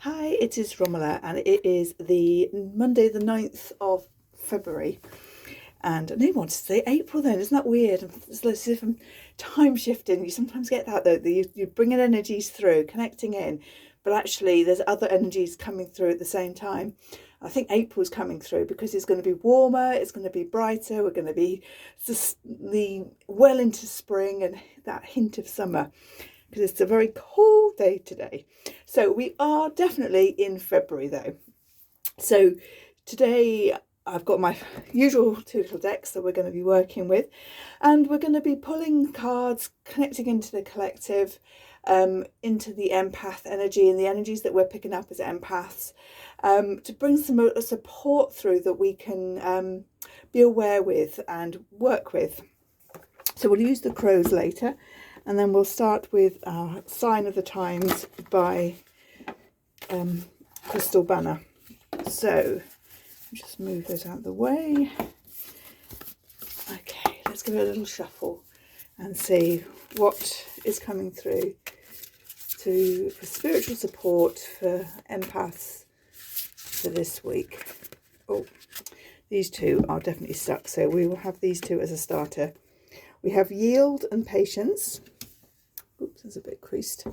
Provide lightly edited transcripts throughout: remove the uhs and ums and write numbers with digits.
Hi, it is Romella and it is the Monday the 9th of February, and I didn't want to say April then, isn't that weird? It's as if I'm time shifting. You sometimes get that though, that you're bringing energies through, connecting in, but actually there's other energies coming through at the same time. I think April's coming through because it's going to be warmer, it's going to be brighter, we're going to be well into spring and that hint of summer, because it's a very cold day today. So we are definitely in February though. So today I've got my usual two little decks that we're going to be working with, and we're going to be pulling cards, connecting into the collective, into the empath energy and the energies that we're picking up as empaths, to bring some support through that we can be aware with and work with. So we'll use the crows later, and then we'll start with our Sign of the Times by Crystal Banner. So just move those out of the way. Okay, let's give it a little shuffle and see what is coming through for spiritual support for empaths for this week. Oh, these two are definitely stuck, so we will have these two as a starter. We have Yield and Patience. Oops, that's a bit creased.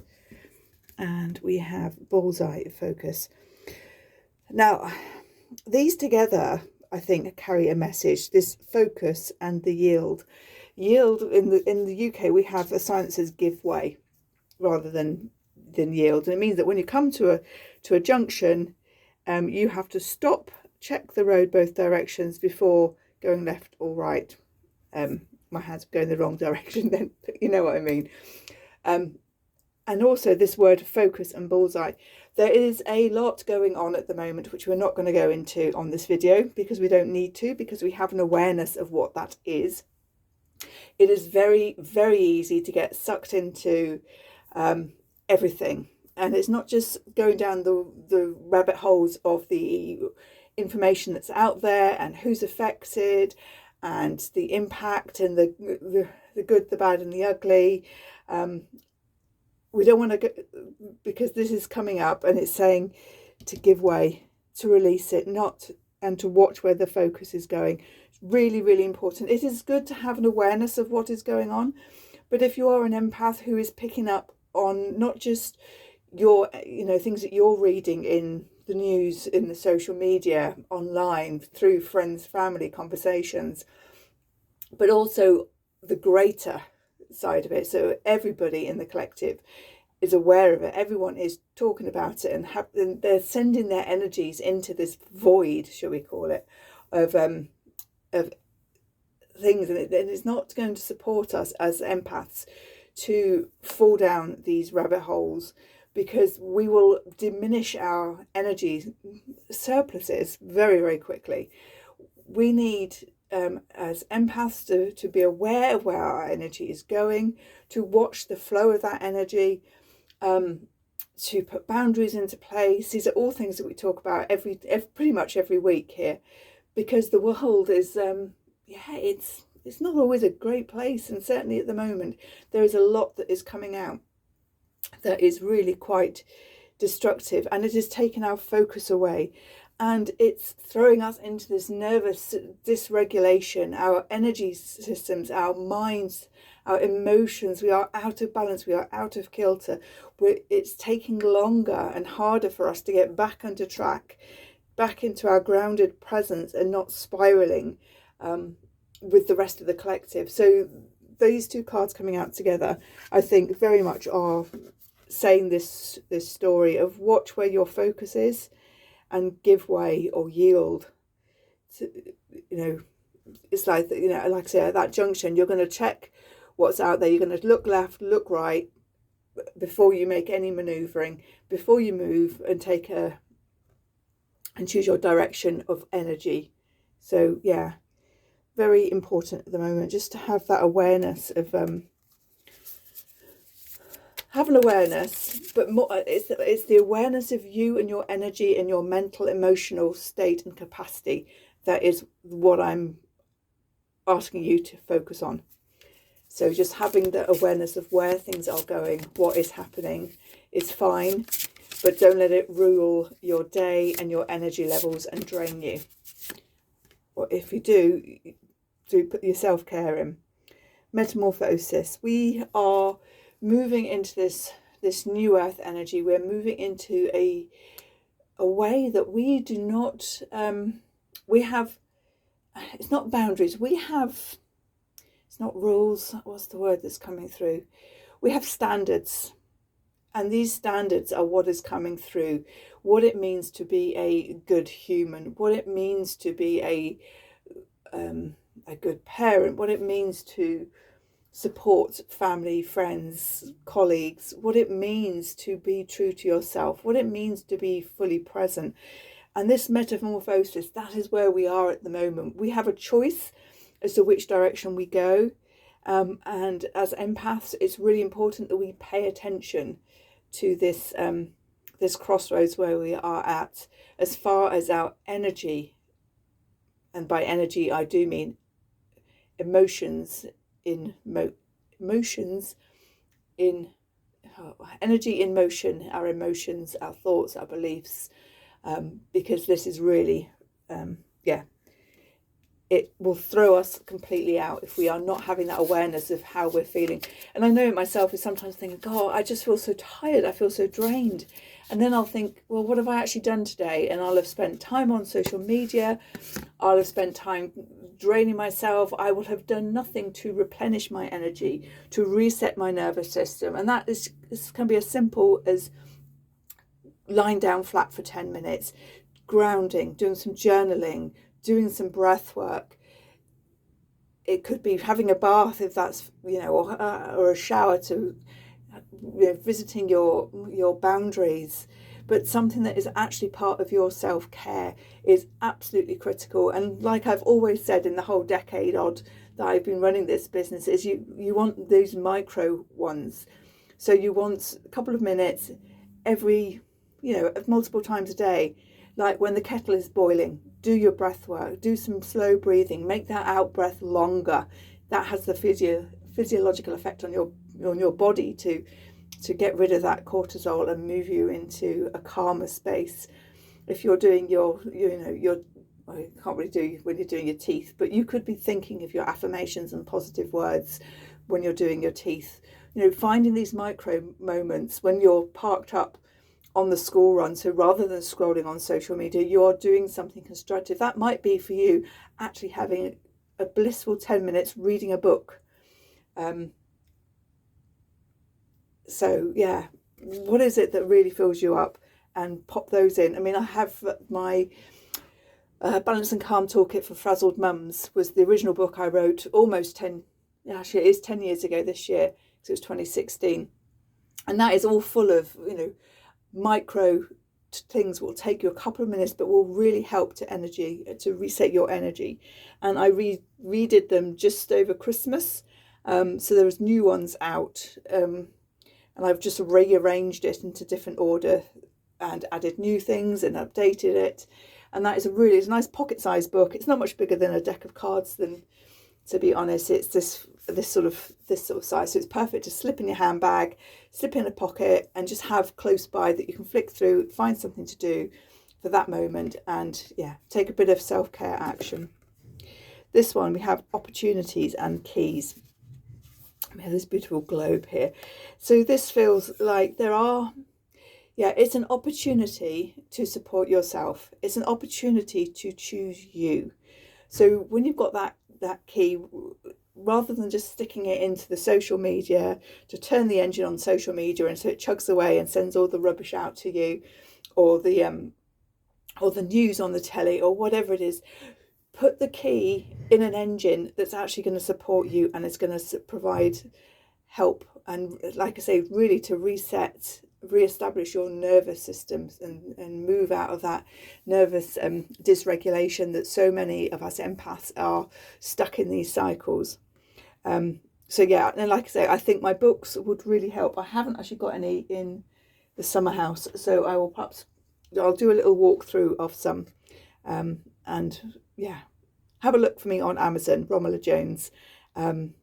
And we have Bullseye, Focus. Now, these together, I think, carry a message. This focus and the yield. Yield in the UK, we have a sign that says give way rather than yield. And it means that when you come to a junction, you have to stop, check the road both directions before going left or right. My hands are going the wrong direction then, but you know what I mean. And also this word focus and bullseye. There is a lot going on at the moment, which we're not going to go into on this video because we don't need to, because we have an awareness of what that is. It is very, very easy to get sucked into everything. And it's not just going down the rabbit holes of the information that's out there and who's affected and the impact and the good, the bad and the ugly. We don't want to go, because this is coming up and it's saying to give way, to release it, and to watch where the focus is going. It's really, really important. It is good to have an awareness of what is going on, but if you are an empath who is picking up on not just your, things that you're reading in the news, in the social media, online, through friends, family conversations, but also the greater side of it. So everybody in the collective is aware of it. Everyone is talking about it, and they're sending their energies into this void, shall we call it, of things, and it's not going to support us as empaths to fall down these rabbit holes, because we will diminish our energy surpluses very, very quickly. We need, as empaths, to be aware of where our energy is going, to watch the flow of that energy, to put boundaries into place. These are all things that we talk about pretty much every week here, because the world is, it's not always a great place, and certainly at the moment there is a lot that is coming out that is really quite destructive, and it is taking our focus away, and it's throwing us into this nervous dysregulation. Our energy systems, our minds, our emotions, we are out of balance, we are out of kilter. It's taking longer and harder for us to get back onto track, back into our grounded presence, and not spiraling with the rest of the collective. So these two cards coming out together, I think, very much are saying this story of watch where your focus is and give way or yield to, it's like, like I say, at that junction, you're going to check what's out there. You're going to look left, look right before you make any maneuvering, before you move and and choose your direction of energy. So yeah, very important at the moment, just to have that awareness of have an awareness, but more, it's the awareness of you and your energy and your mental, emotional state and capacity. That is what I'm asking you to focus on. So just having the awareness of where things are going, what is happening is fine. but don't let it rule your day and your energy levels and drain you. Or if you do put your self-care in. Metamorphosis. We are moving into this new earth energy. We're moving into a way that we do not, we have, it's not boundaries, we have, it's not rules, what's the word that's coming through? We have standards, and these standards are what is coming through, what it means to be a good human, what it means to be a good parent, what it means to support family, friends, colleagues, what it means to be true to yourself, what it means to be fully present. And this metamorphosis, that is where we are at the moment. We have a choice as to which direction we go. And as empaths, it's really important that we pay attention to this, this crossroads where we are at, as far as our energy, and by energy I do mean emotions in energy in motion, our emotions, our thoughts, our beliefs, because this is really it will throw us completely out if we are not having that awareness of how we're feeling. And I know it myself is sometimes thinking, God, I just feel so tired, I feel so drained. And then I'll think, well, what have I actually done today? And I'll have spent time on social media, I'll have spent time draining myself, I will have done nothing to replenish my energy, to reset my nervous system. And this can be as simple as lying down flat for 10 minutes, grounding, doing some journaling, doing some breath work. It could be having a bath, if that's, or a shower, to visiting your boundaries. But something that is actually part of your self-care is absolutely critical. And like I've always said in the whole decade odd that I've been running this business, is you want those micro ones. So you want a couple of minutes every, multiple times a day. Like when the kettle is boiling, do your breath work, do some slow breathing, make that out breath longer. That has the physiological effect on your body to get rid of that cortisol and move you into a calmer space. If you're doing you can't really do when you're doing your teeth, but you could be thinking of your affirmations and positive words when you're doing your teeth. Finding these micro moments when you're parked up on the school run. So rather than scrolling on social media, you're doing something constructive. That might be for you actually having a blissful 10 minutes reading a book. So yeah, what is it that really fills you up? And pop those in. I mean, I have my Balance and Calm Toolkit for Frazzled Mums was the original book I wrote almost 10 years ago this year, because it was 2016. And that is all full of, micro things will take you a couple of minutes, but will really help to reset your energy. And I redid them just over Christmas. So there was new ones out. And I've just rearranged it into different order and added new things and updated it. And that is it's a nice pocket-sized book. It's not much bigger than a deck of cards, to be honest. It's this sort of size, so it's perfect to slip in your handbag, slip in a pocket, and just have close by that you can flick through, find something to do for that moment, and take a bit of self-care action. This one, we have opportunities and keys. We have this beautiful globe here. So this feels like it's an opportunity to support yourself. It's an opportunity to choose you. So when you've got that key, rather than just sticking it into the social media, to turn the engine on social media and so it chugs away and sends all the rubbish out to you, or the news on the telly, or whatever it is, put the key in an engine that's actually going to support you and is going to provide help. And like I say, really to reestablish your nervous systems and move out of that nervous dysregulation that so many of us empaths are stuck in these cycles. So yeah, and like I say, I think my books would really help. I haven't actually got any in the summer house, so I'll do a little walkthrough of some, and have a look for me on Amazon, Romella Jones, and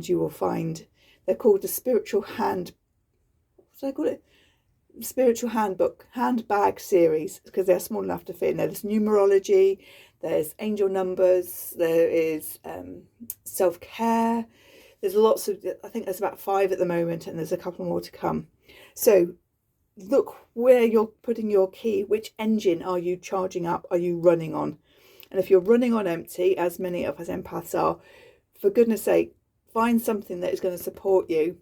you will find they're called the spiritual hand. What did I call it? spiritual handbag series, because they're small enough to fit in there. There's numerology, there's angel numbers, there is self-care. There's lots of, I think there's about 5 at the moment, and there's a couple more to come. So look where you're putting your key. Which engine are you charging up? Are you running on? And if you're running on empty, as many of us empaths are, for goodness sake, find something that is going to support you.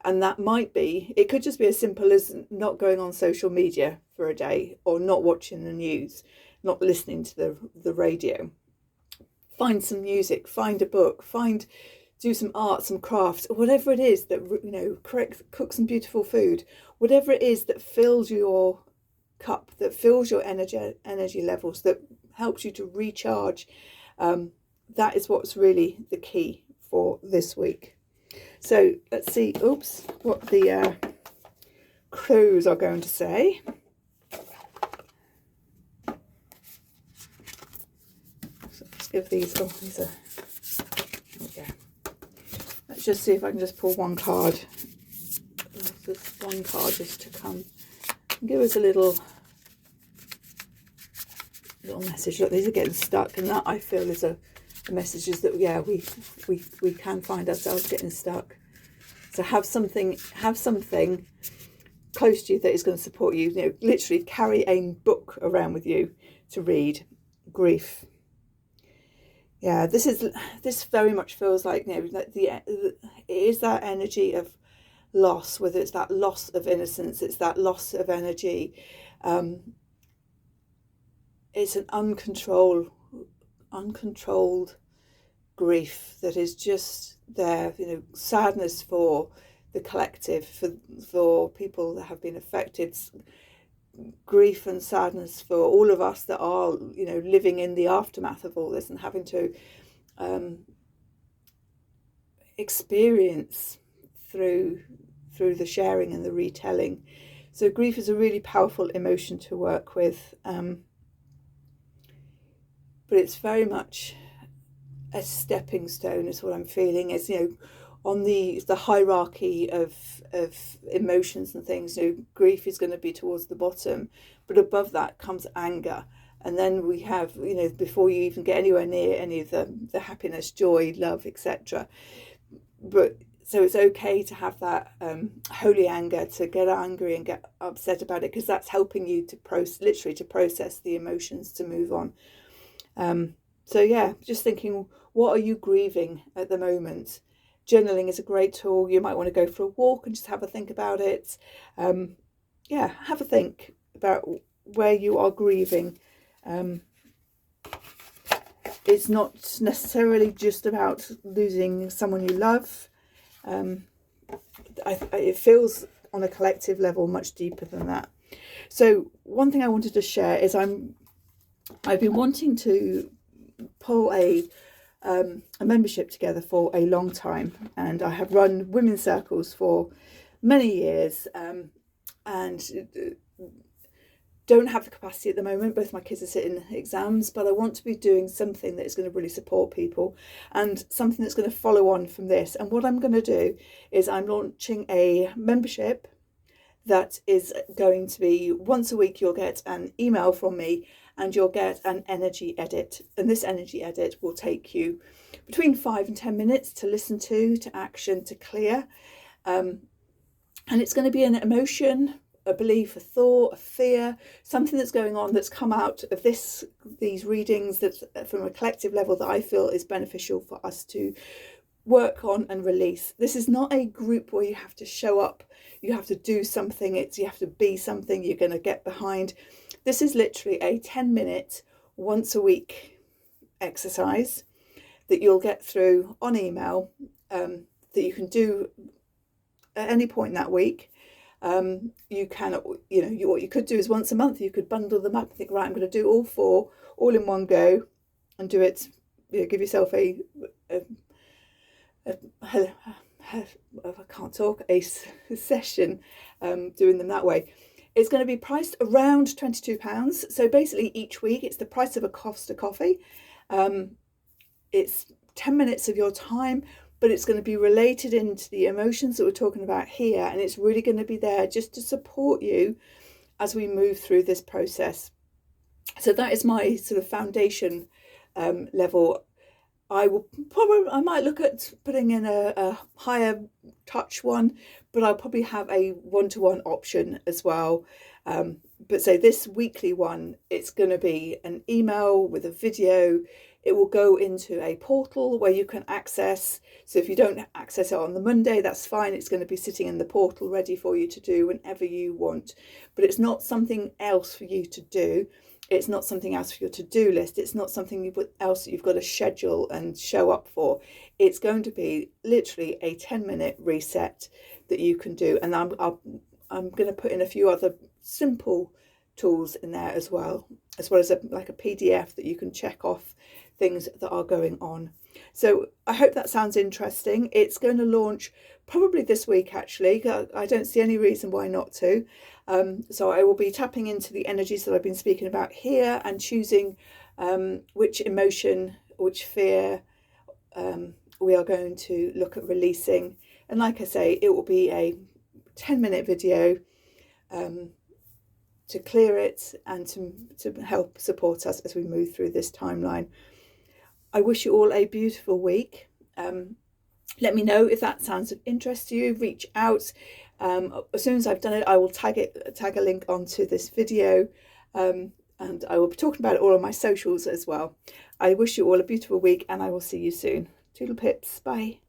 And that might be, it could just be as simple as not going on social media for a day, or not watching the news, not listening to the radio. Find some music, find a book, do some art, some crafts, whatever it is that, you know, cook some beautiful food, whatever it is that fills your cup, that fills your energy levels, that helps you to recharge. That is what's really the key for this week. So let's see, what the crows are going to say. So let's give these, these are, there we go. Let's just see if I can just pull one card. Just one card just to come and give us a little message. Look, these are getting stuck, and that I feel is a message, is that we can find ourselves getting stuck. So have something close to you that is going to support you. You know, literally carry a book around with you to read. Grief. Yeah, this very much feels like, you know, that it is that energy of loss, whether it's that loss of innocence, it's that loss of energy. It's an uncontrolled grief that is just there, you know, sadness for the collective, for people that have been affected, grief and sadness for all of us that are, you know, living in the aftermath of all this and having to experience through the sharing and the retelling. So grief is a really powerful emotion to work with, but it's very much a stepping stone, is what I'm feeling. Is, you know, on the hierarchy of emotions and things, you know, grief is going to be towards the bottom, but above that comes anger, and then we have, you know, before you even get anywhere near any of the happiness, joy, love, etc. But so it's okay to have that holy anger, to get angry and get upset about it, because that's helping you to literally to process the emotions, to move on. So yeah, just thinking, what are you grieving at the moment? Journaling is a great tool. You might want to go for a walk and just have a think about it. Yeah, have a think about where you are grieving. It's not necessarily just about losing someone you love. It feels on a collective level much deeper than that. So one thing I wanted to share is I've been wanting to pull a membership together for a long time, and I have run women's circles for many years, and don't have the capacity at the moment. Both my kids are sitting exams, but I want to be doing something that is going to really support people, and something that's going to follow on from this. And what I'm going to do is I'm launching a membership that is going to be once a week. You'll get an email from me, and you'll get an energy edit, and this energy edit will take you between 5 and 10 minutes to listen to action, to clear, and it's going to be an emotion, a belief, a thought, a fear, something that's going on that's come out of these readings, that's from a collective level, that I feel is beneficial for us to work on and release. This is not a group where you have to show up, you have to do something, you have to be something you're going to get behind. This is literally a 10-minute once a week exercise that you'll get through on email, that you can do at any point in that week. You can, you know, what you could do is once a month you could bundle them up and think, right, I'm going to do all 4 all in one go, and do it, you know, give yourself I can't talk, a session, doing them that way. It's going to be priced around £22. So basically each week it's the price of a Costa coffee. It's 10 minutes of your time, but it's going to be related into the emotions that we're talking about here, and it's really going to be there just to support you as we move through this process. So that is my sort of foundation level. I might look at putting in a higher touch one, but I'll probably have a one-to-one option as well. But so this weekly one, it's going to be an email with a video. It will go into a portal where you can access. So if you don't access it on the Monday, that's fine. It's going to be sitting in the portal ready for you to do whenever you want. But it's not something else for you to do. It's not something else for your to-do list. It's not something else that you've got to schedule and show up for. It's going to be literally a 10-minute reset that you can do. And I'm going to put in a few other simple tools in there as well as like a PDF that you can check off things that are going on. So I hope that sounds interesting. It's going to launch probably this week, actually. I don't see any reason why not to. So I will be tapping into the energies that I've been speaking about here and choosing which emotion, which fear we are going to look at releasing. And like I say, it will be a 10-minute video to clear it and to help support us as we move through this timeline. I wish you all a beautiful week. Let me know if that sounds of interest to you. Reach out. As soon as I've done it, I will tag a link onto this video, and I will be talking about it all on my socials as well. I wish you all a beautiful week, and I will see you soon. Toodle pips. Bye.